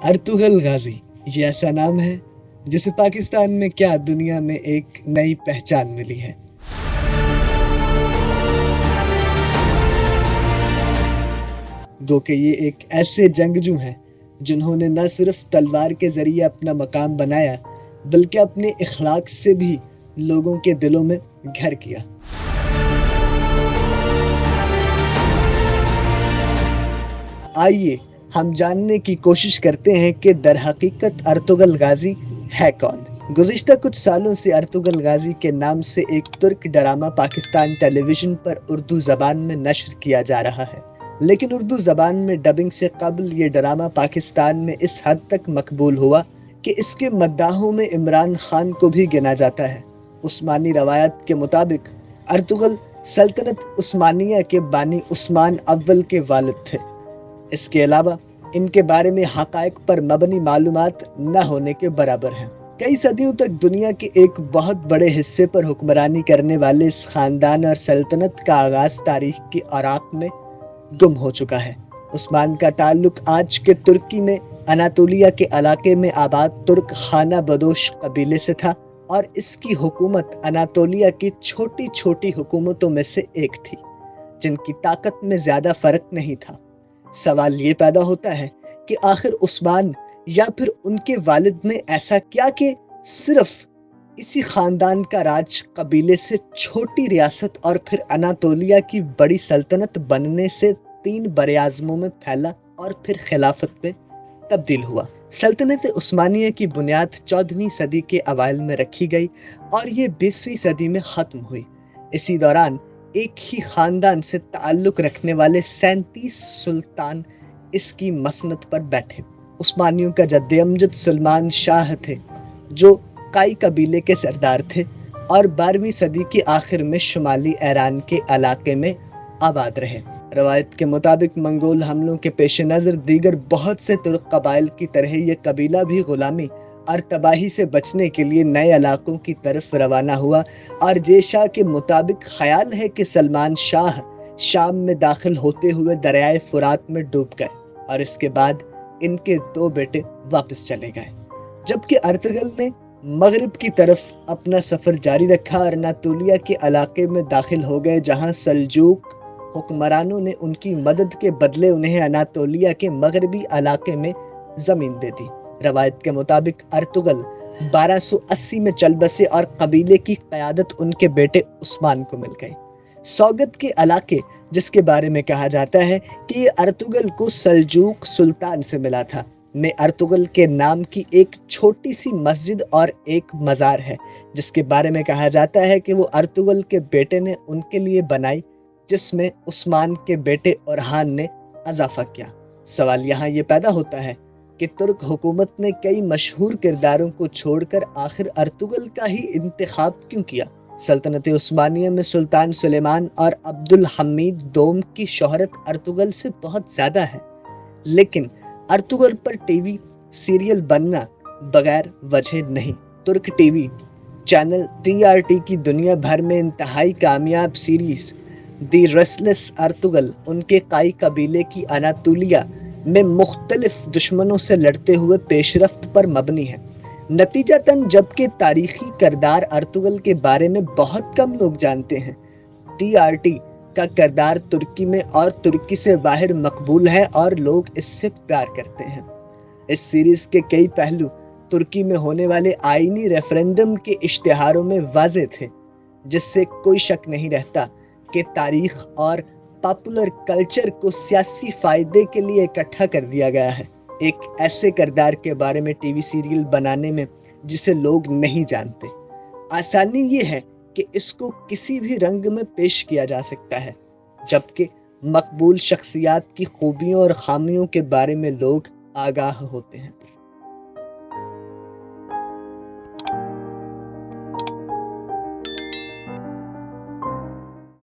Ertugrul Ghazi یہ ایسا نام ہے جسے پاکستان میں کیا دنیا میں ایک نئی پہچان ملی ہے۔ گو کہ یہ ایک ایسے جنگجو ہیں جنہوں نے نہ صرف تلوار کے ذریعے اپنا مقام بنایا بلکہ اپنے اخلاق سے بھی لوگوں کے دلوں میں گھر کیا۔ آئیے ہم جاننے کی کوشش کرتے ہیں کہ در حقیقت ارطغرل غازی ہے کون۔ گزشتہ کچھ سالوں سے ارطغرل غازی کے نام سے ایک ترک ڈرامہ پاکستان ٹیلی ویژن پر اردو زبان میں نشر کیا جا رہا ہے، لیکن اردو زبان میں ڈبنگ سے قبل یہ ڈرامہ پاکستان میں اس حد تک مقبول ہوا کہ اس کے مداحوں میں عمران خان کو بھی گنا جاتا ہے۔ عثمانی روایت کے مطابق ارطغرل سلطنت عثمانیہ کے بانی عثمان اول کے والد تھے۔ اس کے علاوہ ان کے بارے میں حقائق پر مبنی معلومات نہ ہونے کے برابر ہیں۔ کئی صدیوں تک دنیا کے ایک بہت بڑے حصے پر حکمرانی کرنے والے اس خاندان اور سلطنت کا آغاز تاریخ کے اوراق میں گم ہو چکا ہے۔ عثمان کا تعلق آج کے ترکی میں اناطولیہ کے علاقے میں آباد ترک خانہ بدوش قبیلے سے تھا، اور اس کی حکومت اناطولیہ کی چھوٹی چھوٹی حکومتوں میں سے ایک تھی جن کی طاقت میں زیادہ فرق نہیں تھا۔ سوال یہ پیدا ہوتا ہے کہ آخر عثمان یا پھر ان کے والد نے ایسا کیا کہ صرف اسی خاندان کا راج قبیلے سے چھوٹی ریاست اور پھر اناطولیہ کی بڑی سلطنت بننے سے 3 براعظموں میں پھیلا اور پھر خلافت میں تبدیل ہوا۔ سلطنت عثمانیہ کی بنیاد 14ویں صدی کے اوائل میں رکھی گئی اور یہ 20ویں صدی میں ختم ہوئی۔ اسی دوران ایک ہی خاندان سے تعلق رکھنے والے 37 سلطان اس کی مسند پر بیٹھے۔ عثمانیوں کا جد امجد سلمان شاہ تھے جو قائی قبیلے کے سردار تھے اور 12ویں صدی کے آخر میں شمالی ایران کے علاقے میں آباد رہے۔ روایت کے مطابق منگول حملوں کے پیش نظر دیگر بہت سے ترک قبائل کی طرح یہ قبیلہ بھی غلامی اور تباہی سے بچنے کے لیے نئے علاقوں کی طرف روانہ ہوا، اور جیشا کے مطابق خیال ہے کہ سلمان شاہ شام میں داخل ہوتے ہوئے دریائے فرات میں ڈوب گئے اور اس کے بعد ان کے 2 بیٹے واپس چلے گئے، جبکہ ارطغرل نے مغرب کی طرف اپنا سفر جاری رکھا اور اناطولیہ کے علاقے میں داخل ہو گئے، جہاں سلجوق حکمرانوں نے ان کی مدد کے بدلے انہیں اناطولیہ کے مغربی علاقے میں زمین دے دی۔ روایت کے مطابق ارطغرل 1280 میں چل بسے اور قبیلے کی قیادت ان کے بیٹے عثمان کو مل گئی۔ سوگت کے علاقے، جس کے بارے میں کہا جاتا ہے کہ یہ ارطغرل کو سلجوق سلطان سے ملا تھا، میں ارطغرل کے نام کی ایک چھوٹی سی مسجد اور ایک مزار ہے جس کے بارے میں کہا جاتا ہے کہ وہ ارطغرل کے بیٹے نے ان کے لیے بنائی، جس میں عثمان کے بیٹے اورحان نے اضافہ کیا۔ سوال یہاں یہ پیدا ہوتا ہے کہ ترک حکومت نے کئی مشہور کرداروں کو چھوڑ کر آخر ارطغرل کا ہی انتخاب کیوں کیا؟ سلطنت عثمانیہ میں سلطان سلیمان اور عبد الحمید دوم کی شہرت ارطغرل سے بہت زیادہ ہے، لیکن ارطغرل پر ٹی وی سیریل بننا بغیر وجہ نہیں۔ ترک ٹی وی چینل TRT کی دنیا بھر میں انتہائی کامیاب سیریز دی ریسٹلیس ارطغرل ان کے قائی قبیلے کی اناطولیہ میں مختلف دشمنوں سے لڑتے ہوئے پیش رفت پر مبنی ہے۔ نتیجتاً جبکہ تاریخی کردار ارطغرل کے بارے میں بہت کم لوگ جانتے ہیں، TRT کا کردار ترکی میں اور ترکی سے باہر مقبول ہے اور لوگ اس سے پیار کرتے ہیں۔ اس سیریز کے کئی پہلو ترکی میں ہونے والے آئینی ریفرنڈم کے اشتہاروں میں واضح تھے، جس سے کوئی شک نہیں رہتا کہ تاریخ اور پاپولر کلچر کو سیاسی فائدے کے لیے اکٹھا کر دیا گیا ہے۔ ایک ایسے کردار کے بارے میں ٹی وی سیریل بنانے میں جسے لوگ نہیں جانتے، آسانی یہ ہے کہ اس کو کسی بھی رنگ میں پیش کیا جا سکتا ہے، جبکہ مقبول شخصیات کی خوبیوں اور خامیوں کے بارے میں لوگ آگاہ ہوتے ہیں۔